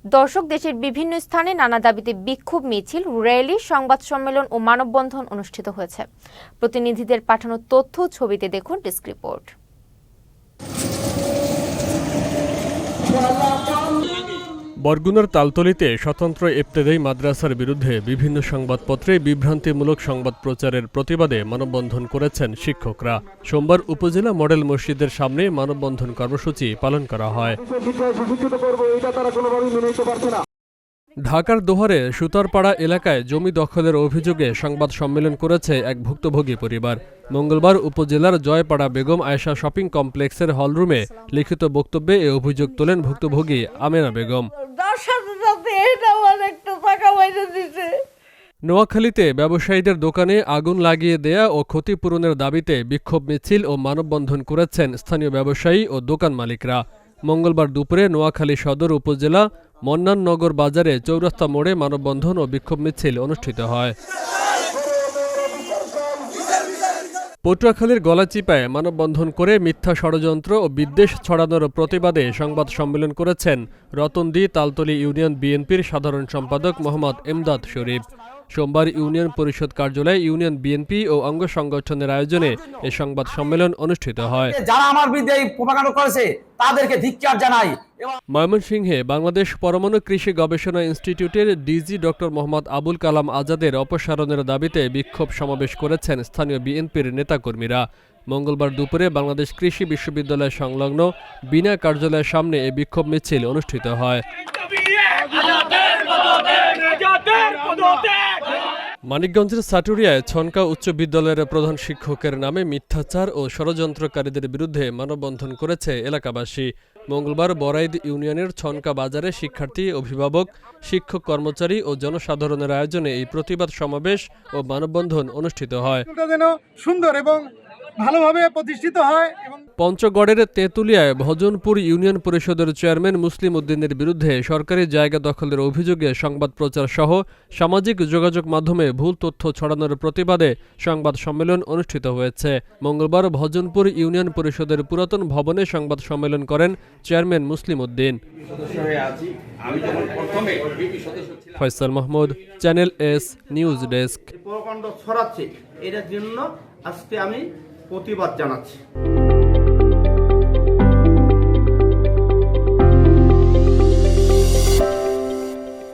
দর্শক, দেশের বিভিন্ন স্থানে নানা দাবিতে বিক্ষোভ মিছিল, র্যালি, সংবাদ সম্মেলন ও মানববন্ধন অনুষ্ঠিত হয়েছে। প্রতিনিধিদের পাঠানো তথ্য ছবিতে দেখুন ডেস্ক রিপোর্ট। বরগুনার তালতলীতে স্বতন্ত্র ইবতেদায়ী মাদ্রাসার বিরুদ্ধে বিভিন্ন সংবাদপত্রে বিভ্রান্তিমূলক সংবাদ প্রচারের প্রতিবাদে মানববন্ধন করেছেন শিক্ষকরা। সোমবার উপজেলা মডেল মসজিদের সামনে মানববন্ধন কর্মসূচি পালন করা হয়। ঢাকার দোহারে সুতারপাড়া এলাকায় জমি দখলের অভিযোগে সংবাদ সম্মেলন করেছে এক ভুক্তভোগী পরিবার। মঙ্গলবার উপজেলার জয়পাড়া বেগম আয়েশা শপিং কমপ্লেক্সের হলরুমে লিখিত বক্তব্যে এ অভিযোগ তোলেন ভুক্তভোগী আমেনা বেগম। নোয়াখালীতে ব্যবসায়ীদের দোকানে আগুন লাগিয়ে দেয়া ও ক্ষতিপূরণের দাবিতে বিক্ষোভ মিছিল ও মানববন্ধন করেছেন স্থানীয় ব্যবসায়ী ও দোকান মালিকরা। মঙ্গলবার দুপুরে নোয়াখালী সদর উপজেলা মন্নাননগর বাজারে চৌরাস্তা মোড়ে মানববন্ধন ও বিক্ষোভ মিছিল অনুষ্ঠিত হয়। পটুয়াখালীর গলাচিপায় মানববন্ধন করে মিথ্যা ষড়যন্ত্র ও বিদ্বেষ ছড়ানোর প্রতিবাদে সংবাদ সম্মেলন করেছেন রতনদী তালতলী ইউনিয়ন বিএনপির সাধারণ সম্পাদক মোহাম্মদ এমদাদ শরীফ। সোমবার ইউনিয়ন পরিষদ কার্যালয়ে ইউনিয়ন বিএনপি ও অঙ্গ সংগঠনের আয়োজনে এ সংবাদ সম্মেলন অনুষ্ঠিত হয়। যারা আমার বিরুদ্ধে প্রোপাগান্ডা করেছে তাদেরকে ধিক্কার জানাই। ময়মনসিংহে বাংলাদেশ পরমাণু কৃষি গবেষণা ইনস্টিটিউটের ডিজি ডক্টর মোহাম্মদ আবুল কালাম আজাদের অপসারণের দাবিতে বিক্ষোভ সমাবেশ করেছেন স্থানীয় বিএনপির নেতাকর্মীরা। মঙ্গলবার দুপুরে বাংলাদেশ কৃষি বিশ্ববিদ্যালয় সংলগ্ন বিনা কার্যালয়ের সামনে এ বিক্ষোভ মিছিল অনুষ্ঠিত হয়। মানিকগঞ্জের সাটুরিয়ায় ছনকা উচ্চ বিদ্যালয়ের প্রধান শিক্ষকের নামে মিথ্যাচার ও ষড়যন্ত্রকারীদের বিরুদ্ধে মানববন্ধন করেছে এলাকাবাসী। মঙ্গলবার বরাইদ ইউনিয়নের ছনকা বাজারে শিক্ষার্থী, অভিভাবক, শিক্ষক, কর্মচারী ও জনসাধারণের আয়োজনে এই প্রতিবাদ সমাবেশ ও মানববন্ধন অনুষ্ঠিত হয়। সুন্দর এবং ভালোভাবে প্রতিষ্ঠিত হয়। পঞ্চগড়ের তেঁতুলিয়ায় ভজনপুর ইউনিয়ন পরিষদের চেয়ারম্যান মুসলিম উদ্দিনের বিরুদ্ধে সরকারি জায়গা দখলের অভিযোগে সংবাদ প্রচার সহ সামাজিক যোগাযোগ মাধ্যমে ভুল তথ্য ছড়ানোর প্রতিবাদে সংবাদ সম্মেলন অনুষ্ঠিত হয়েছে। মঙ্গলবার ভজনপুর ইউনিয়ন পরিষদের পুরাতন ভবনে সংবাদ সম্মেলন করেন chairman Muslim Uddin. Faisal Mahmud, channel S news desk. প্রকাণ্ড ছড়াচ্ছে, এটার জন্য আজকে আমি প্রতিবাদ জানাচ্ছি।